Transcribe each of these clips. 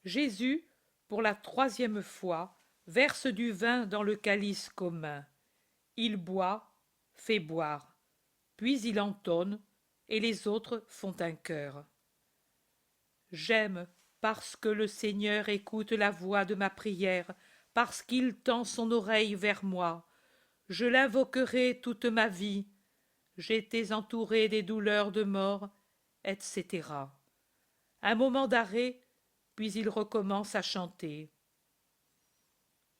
Jésus, pour la troisième fois, verse du vin dans le calice commun. Il boit, fait boire, puis il entonne, et les autres font un chœur. J'aime parce que le Seigneur écoute la voix de ma prière, parce qu'il tend son oreille vers moi. Je l'invoquerai toute ma vie. J'étais entouré des douleurs de mort, etc. Un moment d'arrêt, puis il recommence à chanter.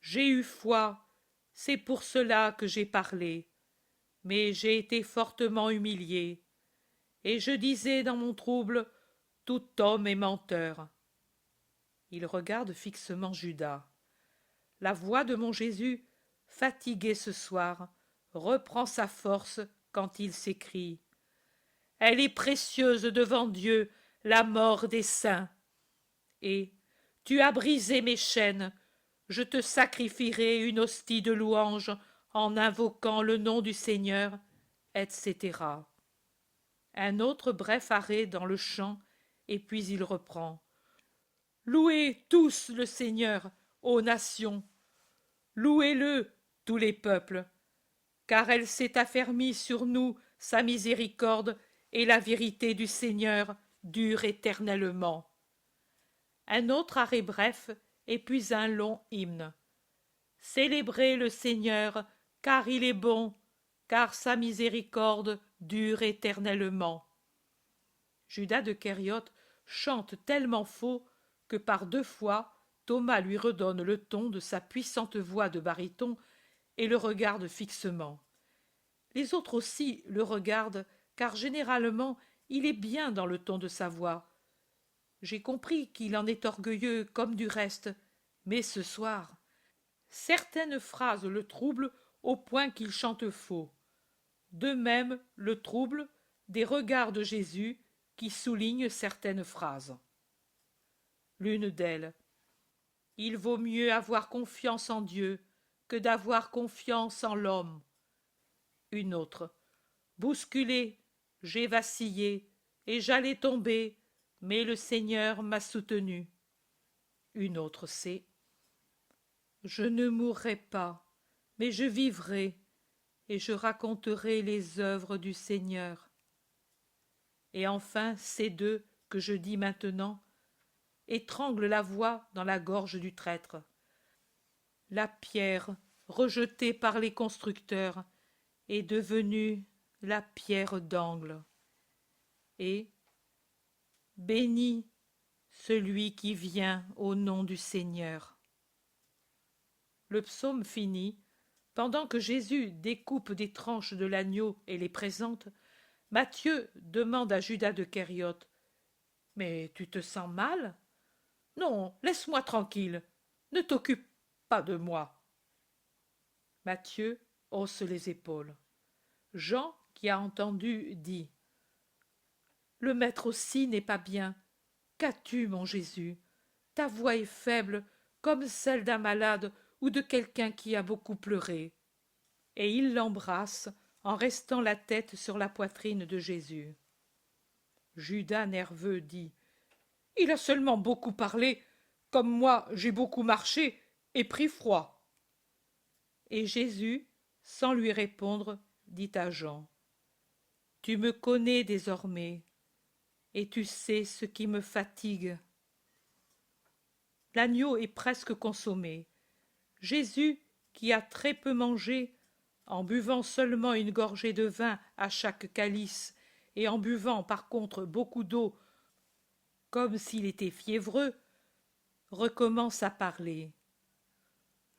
J'ai eu foi, c'est pour cela que j'ai parlé, mais j'ai été fortement humilié, et je disais dans mon trouble, tout homme est menteur. Il regarde fixement Judas. La voix de mon Jésus, fatigué ce soir, reprend sa force quand il s'écrie. Elle est précieuse devant Dieu, la mort des saints. Et tu as brisé mes chaînes, je te sacrifierai une hostie de louange en invoquant le nom du Seigneur, etc. Un autre bref arrêt dans le chant, et puis il reprend. Louez tous le Seigneur, ô nations, louez-le, tous les peuples, car elle s'est affermie sur nous sa miséricorde, et la vérité du Seigneur dure éternellement. Un autre arrêt bref, et puis un long hymne. Célébrez le Seigneur, car il est bon, car sa miséricorde dure éternellement. Judas de Kériote chante tellement faux que par deux fois Thomas lui redonne le ton de sa puissante voix de baryton et le regarde fixement. Les autres aussi le regardent, car généralement il est bien dans le ton de sa voix. J'ai compris qu'il en est orgueilleux comme du reste, mais ce soir, certaines phrases le troublent au point qu'il chante faux. De même le trouble des regards de Jésus qui soulignent certaines phrases. L'une d'elles. Il vaut mieux avoir confiance en Dieu que d'avoir confiance en l'homme. Une autre. Bousculé, j'ai vacillé, et j'allais tomber, mais le Seigneur m'a soutenu. Une autre c'est. Je ne mourrai pas, mais je vivrai, et je raconterai les œuvres du Seigneur. Et enfin ces deux que je dis maintenant étranglent la voix dans la gorge du traître. La pierre, rejetée par les constructeurs, est devenue la pierre d'angle. Et béni celui qui vient au nom du Seigneur. Le psaume fini, pendant que Jésus découpe des tranches de l'agneau et les présente, Matthieu demande à Judas de Kériote. Mais tu te sens mal? Non, laisse-moi tranquille. Ne t'occupe pas de moi. Matthieu hausse les épaules. Jean, qui a entendu, dit. Le maître aussi n'est pas bien. Qu'as-tu, mon Jésus? Ta voix est faible, comme celle d'un malade ou de quelqu'un qui a beaucoup pleuré. Et il l'embrasse en restant la tête sur la poitrine de Jésus. Judas nerveux dit. Il a seulement beaucoup parlé, comme moi j'ai beaucoup marché et pris froid. Et Jésus, sans lui répondre, dit à Jean. Tu me connais désormais, et tu sais ce qui me fatigue. L'agneau est presque consommé. Jésus, qui a très peu mangé, en buvant seulement une gorgée de vin à chaque calice, et en buvant par contre beaucoup d'eau, comme s'il était fiévreux, recommence à parler.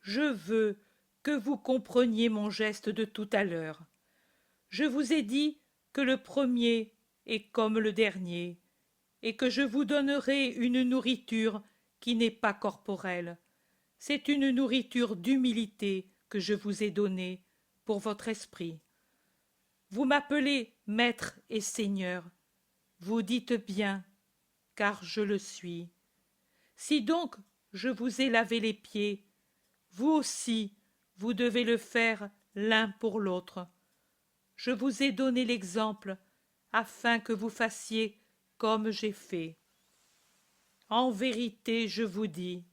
Je veux que vous compreniez mon geste de tout à l'heure. Je vous ai dit que le premier est comme le dernier, et que je vous donnerai une nourriture qui n'est pas corporelle. C'est une nourriture d'humilité que je vous ai donnée pour votre esprit. Vous m'appelez Maître et Seigneur. Vous dites bien, car je le suis. Si donc je vous ai lavé les pieds, vous aussi, vous devez le faire l'un pour l'autre. Je vous ai donné l'exemple, afin que vous fassiez comme j'ai fait. En vérité, je vous dis,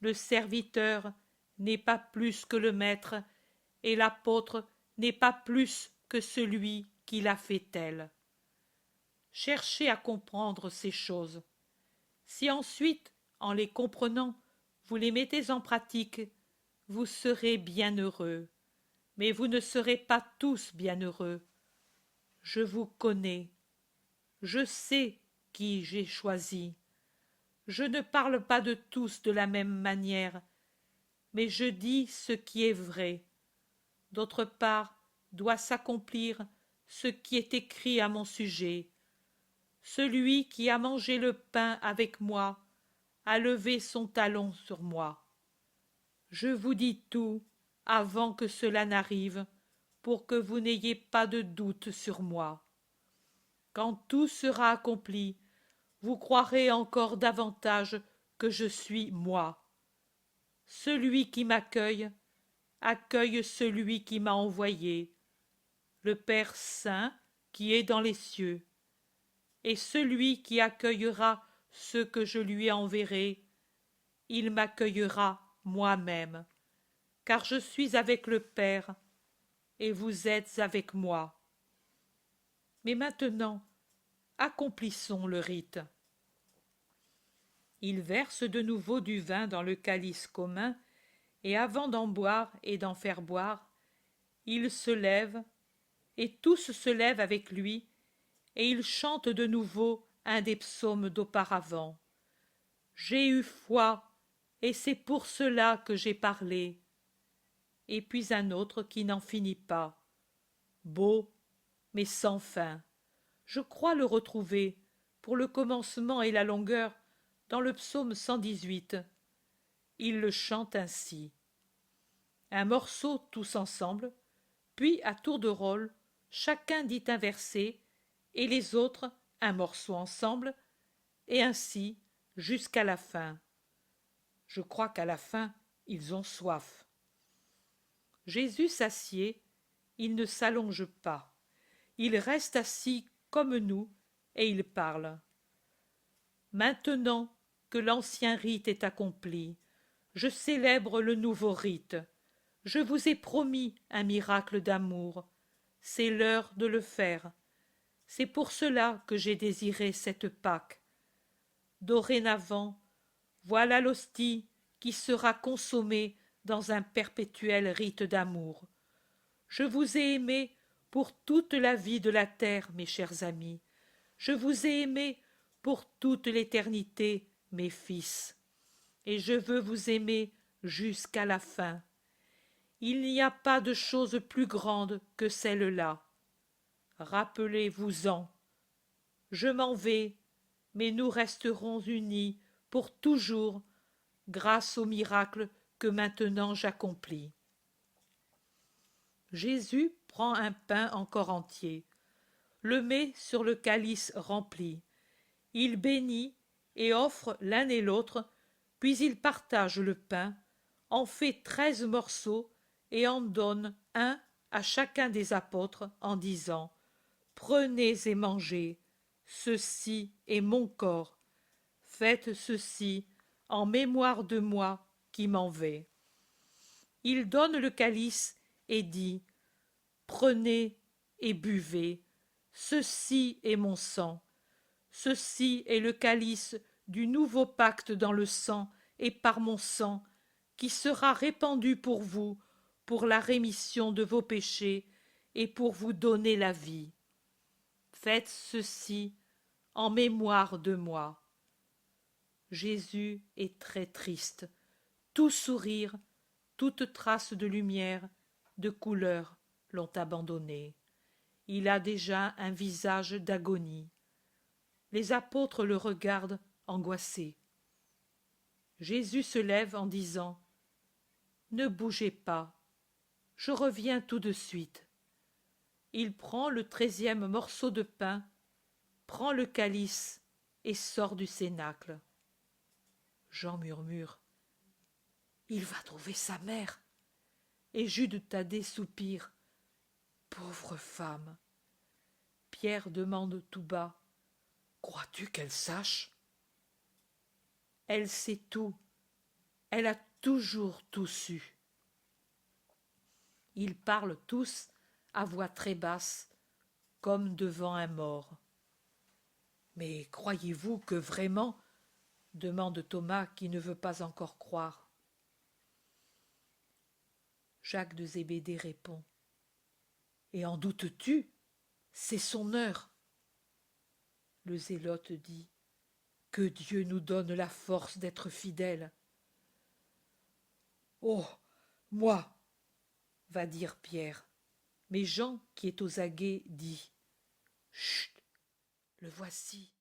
le serviteur n'est pas plus que le maître, et l'apôtre n'est pas plus que celui qui l'a fait tel. Cherchez à comprendre ces choses. Si ensuite, en les comprenant, vous les mettez en pratique, vous serez bien heureux. Mais vous ne serez pas tous bien heureux. Je vous connais. Je sais qui j'ai choisi. Je ne parle pas de tous de la même manière, mais je dis ce qui est vrai. D'autre part, doit s'accomplir ce qui est écrit à mon sujet. Celui qui a mangé le pain avec moi a levé son talon sur moi. Je vous dis tout avant que cela n'arrive, pour que vous n'ayez pas de doute sur moi. Quand tout sera accompli, vous croirez encore davantage que je suis moi. Celui qui m'accueille, accueille celui qui m'a envoyé, le Père saint qui est dans les cieux. Et celui qui accueillera ceux que je lui enverrai, il m'accueillera moi-même, car je suis avec le Père, et vous êtes avec moi. Mais maintenant, accomplissons le rite. Il verse de nouveau du vin dans le calice commun, et avant d'en boire et d'en faire boire, il se lève, et tous se lèvent avec lui, et il chante de nouveau un des psaumes d'auparavant. J'ai eu foi, et c'est pour cela que j'ai parlé. Et puis un autre qui n'en finit pas. Beau, mais sans fin. Je crois le retrouver, pour le commencement et la longueur, dans le psaume 118. Il le chante ainsi. Un morceau tous ensemble, puis à tour de rôle, chacun dit un verset, et les autres un morceau ensemble, et ainsi jusqu'à la fin. Je crois qu'à la fin, ils ont soif. Jésus s'assied, il ne s'allonge pas. Il reste assis comme nous, et il parle. Maintenant que l'ancien rite est accompli, je célèbre le nouveau rite. Je vous ai promis un miracle d'amour. C'est l'heure de le faire. C'est pour cela que j'ai désiré cette Pâque. Dorénavant, voilà l'hostie qui sera consommée dans un perpétuel rite d'amour. Je vous ai aimés pour toute la vie de la terre, mes chers amis. Je vous ai aimés pour toute l'éternité, mes fils. Et je veux vous aimer jusqu'à la fin. Il n'y a pas de chose plus grande que celle-là. Rappelez-vous-en. Je m'en vais, mais nous resterons unis pour toujours, grâce au miracle que maintenant j'accomplis. Jésus prend un pain encore entier, le met sur le calice rempli. Il bénit et offre l'un et l'autre, puis il partage le pain, en fait 13 morceaux et en donne un à chacun des apôtres en disant « Prenez et mangez, ceci est mon corps. Faites ceci en mémoire de moi qui m'en vais. » Il donne le calice et dit « Prenez et buvez, ceci est mon sang. Ceci est le calice du nouveau pacte dans le sang et par mon sang, qui sera répandu pour vous, pour la rémission de vos péchés et pour vous donner la vie. Faites ceci en mémoire de moi. » Jésus est très triste. Tout sourire, toute trace de lumière, de couleur l'ont abandonné. Il a déjà un visage d'agonie. Les apôtres le regardent angoissés. Jésus se lève en disant « Ne bougez pas, je reviens tout de suite. » Il prend le 13e morceau de pain, prend le calice et sort du cénacle. Jean murmure « Il va trouver sa mère !» Et Jude Thaddée soupire « Pauvre femme !» Pierre demande tout bas « Crois-tu qu'elle sache ?» elle sait tout, elle a toujours tout su. Ils parlent tous à voix très basse, comme devant un mort. Mais croyez-vous que vraiment, demande Thomas qui ne veut pas encore croire. Jacques de Zébédée répond. Et en doutes-tu? C'est son heure. Le zélote dit. Que Dieu nous donne la force d'être fidèles. Oh, moi, va dire Pierre. Mais Jean, qui est aux aguets, dit. Chut, le voici.